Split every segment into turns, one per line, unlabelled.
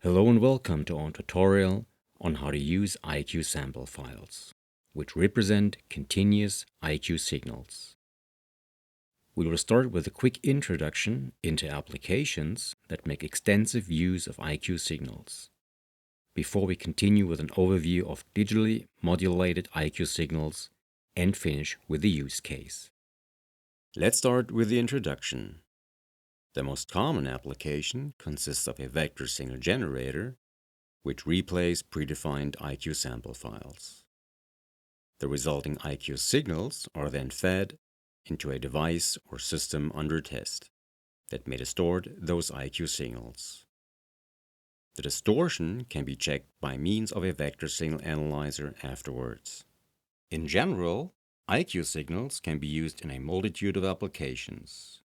Hello and welcome to our tutorial on how to use IQ sample files, which represent continuous IQ signals. We will start with a quick introduction into applications that make extensive use of IQ signals, before we continue with an overview of digitally modulated IQ signals and finish with the use case. Let's start with the introduction. The most common application consists of a vector signal generator, which replays predefined IQ sample files. The resulting IQ signals are then fed into a device or system under test that may distort those IQ signals. The distortion can be checked by means of a vector signal analyzer afterwards. In general, IQ signals can be used in a multitude of applications.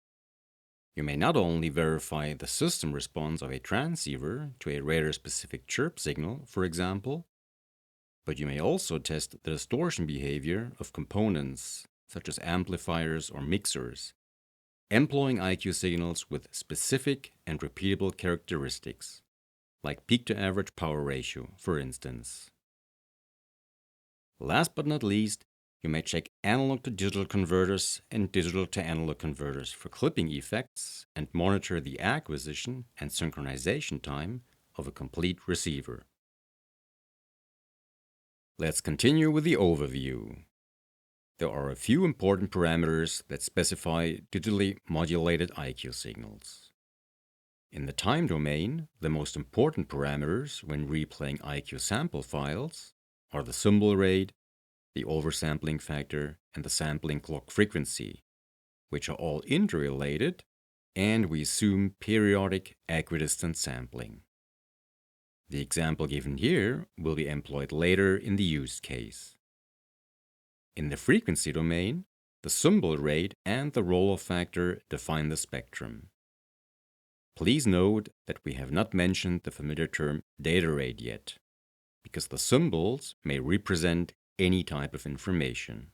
You may not only verify the system response of a transceiver to a radar-specific chirp signal, for example, but you may also test the distortion behavior of components such as amplifiers or mixers, employing IQ signals with specific and repeatable characteristics, like peak-to-average power ratio, for instance. Last but not least, you may check analog-to-digital converters and digital-to-analog converters for clipping effects and monitor the acquisition and synchronization time of a complete receiver. Let's continue with the overview. There are a few important parameters that specify digitally modulated IQ signals. In the time domain, the most important parameters when replaying IQ sample files are the symbol rate, the oversampling factor, and the sampling clock frequency, which are all interrelated, and we assume periodic equidistant sampling. The example given here will be employed later in the use case. In the frequency domain, the symbol rate and the roll-off factor define the spectrum. Please note that we have not mentioned the familiar term data rate yet, because the symbols may represent any type of information.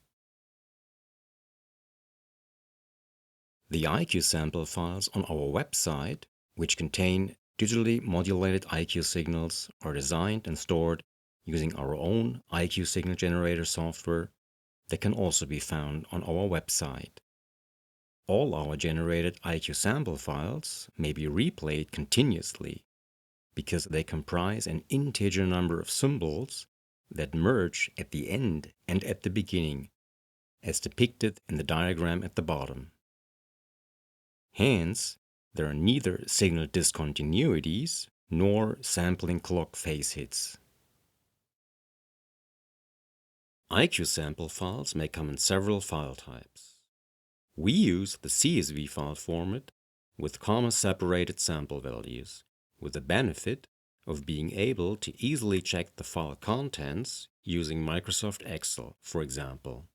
The IQ sample files on our website, which contain digitally modulated IQ signals, are designed and stored using our own IQ signal generator software that can also be found on our website. All our generated IQ sample files may be replayed continuously because they comprise an integer number of symbols that merge at the end and at the beginning, as depicted in the diagram at the bottom. Hence, there are neither signal discontinuities nor sampling clock phase hits. IQ sample files may come in several file types. We use the CSV file format with comma-separated sample values, with the benefit of being able to easily check the file contents using Microsoft Excel, for example.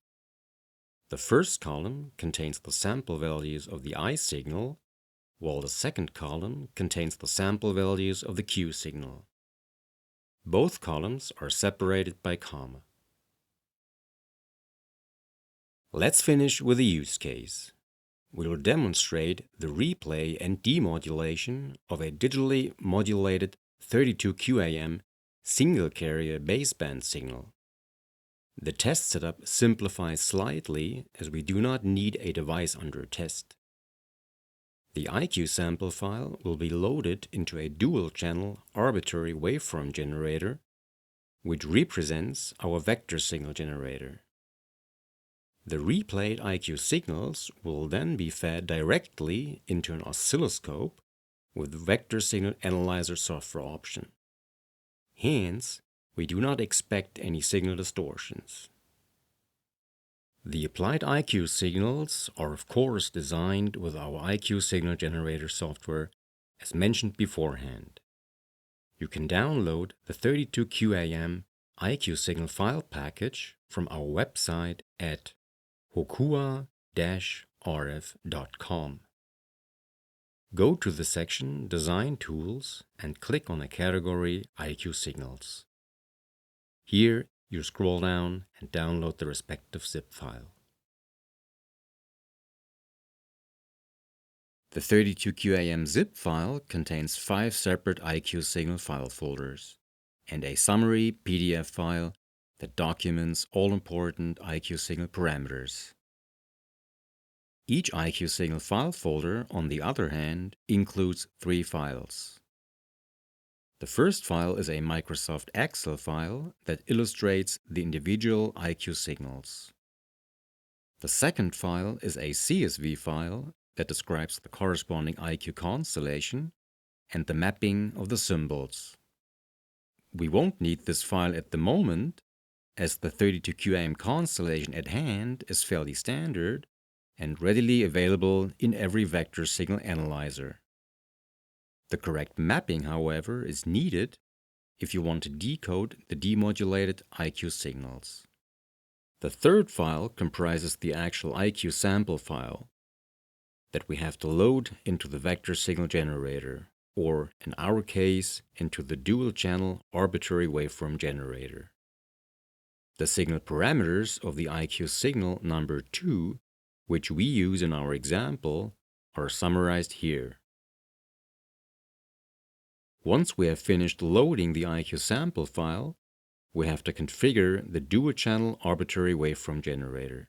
The first column contains the sample values of the I signal, while the second column contains the sample values of the Q signal. Both columns are separated by comma. Let's finish with a use case. We will demonstrate the replay and demodulation of a digitally modulated 32 QAM single carrier baseband signal. The test setup simplifies slightly as we do not need a device under test. The IQ sample file will be loaded into a dual-channel arbitrary waveform generator, which represents our vector signal generator. The replayed IQ signals will then be fed directly into an oscilloscope with vector signal analyzer software option. Hence, we do not expect any signal distortions. The applied IQ signals are of course designed with our IQ signal generator software as mentioned beforehand. You can download the 32QAM IQ signal file package from our website at hokua-rf.com. Go to the section Design Tools and click on the category IQ Signals. Here, you scroll down and download the respective zip file. The 32QAM zip file contains 5 separate IQ signal file folders and a summary PDF file that documents all important IQ signal parameters. Each IQ signal file folder, on the other hand, includes 3 files. The first file is a Microsoft Excel file that illustrates the individual IQ signals. The second file is a CSV file that describes the corresponding IQ constellation and the mapping of the symbols. We won't need this file at the moment, as the 32QAM constellation at hand is fairly standard and readily available in every vector signal analyzer. The correct mapping, however, is needed if you want to decode the demodulated IQ signals. The third file comprises the actual IQ sample file that we have to load into the vector signal generator, or in our case, into the dual-channel arbitrary waveform generator. The signal parameters of the IQ signal number 2, which we use in our example, are summarized here. Once we have finished loading the IQ sample file, we have to configure the dual-channel arbitrary waveform generator.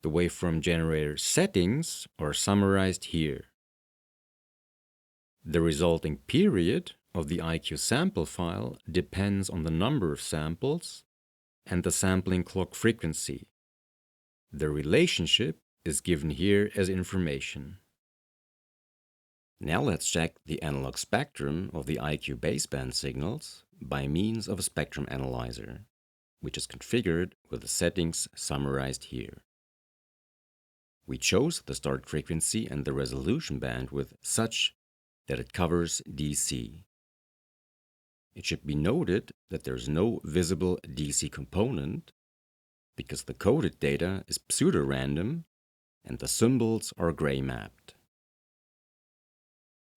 The waveform generator settings are summarized here. The resulting period of the IQ sample file depends on the number of samples and the sampling clock frequency. The relationship is given here as information. Now let's check the analog spectrum of the IQ baseband signals by means of a spectrum analyzer, which is configured with the settings summarized here. We chose the start frequency and the resolution bandwidth such that it covers DC. It should be noted that there is no visible DC component because the coded data is pseudo-random and the symbols are gray mapped.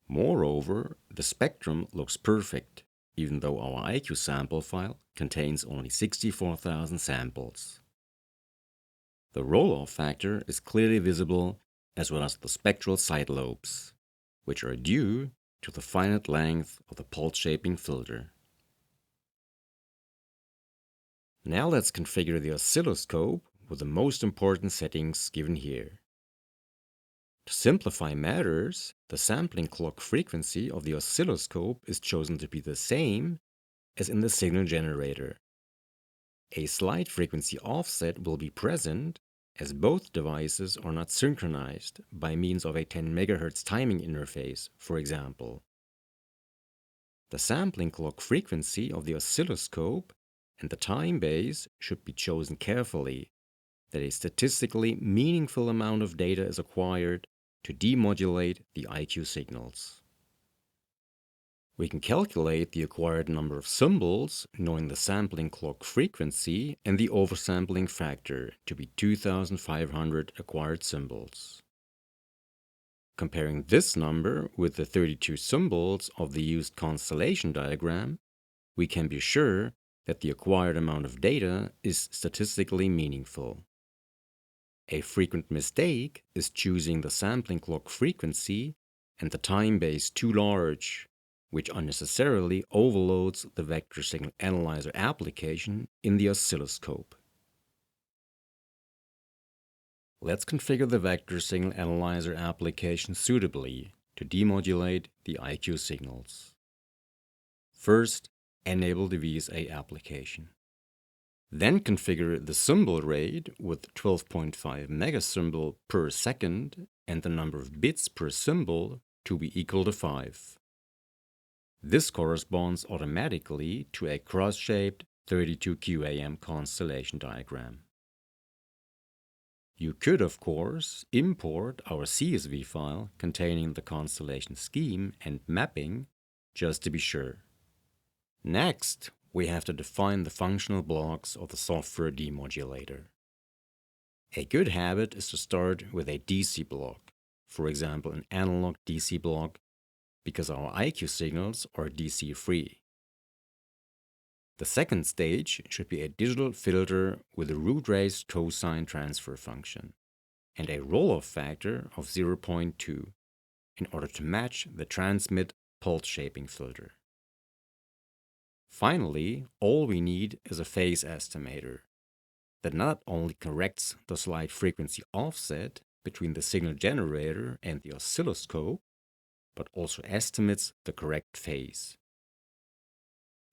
Moreover, the spectrum looks perfect, even though our IQ sample file contains only 64,000 samples. The roll-off factor is clearly visible, as well as the spectral side lobes, which are due to the finite length of the pulse shaping filter. Now let's configure the oscilloscope with the most important settings given here. To simplify matters, the sampling clock frequency of the oscilloscope is chosen to be the same as in the signal generator. A slight frequency offset will be present as both devices are not synchronized by means of a 10 MHz timing interface, for example. The sampling clock frequency of the oscilloscope and the time base should be chosen carefully, that a statistically meaningful amount of data is acquired to demodulate the IQ signals. We can calculate the acquired number of symbols knowing the sampling clock frequency and the oversampling factor to be 2,500 acquired symbols. Comparing this number with the 32 symbols of the used constellation diagram, we can be sure that the acquired amount of data is statistically meaningful. A frequent mistake is choosing the sampling clock frequency and the time base too large, which unnecessarily overloads the vector signal analyzer application in the oscilloscope. Let's configure the vector signal analyzer application suitably to demodulate the IQ signals. First, enable the VSA application. Then configure the symbol rate with 12.5 megasymbol per second and the number of bits per symbol to be equal to 5. This corresponds automatically to a cross-shaped 32QAM constellation diagram. You could, of course, import our CSV file containing the constellation scheme and mapping just to be sure. Next, we have to define the functional blocks of the software demodulator. A good habit is to start with a DC block, for example an analog DC block, because our IQ signals are DC-free. The second stage should be a digital filter with a root-raised cosine transfer function and a roll-off factor of 0.2 in order to match the transmit pulse shaping filter. Finally, all we need is a phase estimator that not only corrects the slight frequency offset between the signal generator and the oscilloscope, but also estimates the correct phase.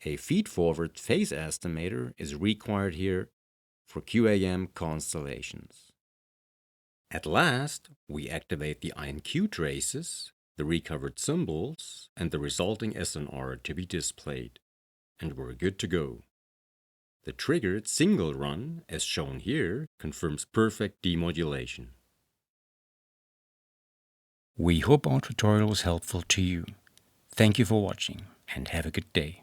A feed-forward phase estimator is required here for QAM constellations. At last, we activate the INQ traces, the recovered symbols, and the resulting SNR to be displayed, and we're good to go. The triggered single run, as shown here, confirms perfect demodulation. We hope our tutorial was helpful to you. Thank you for watching, and have a good day.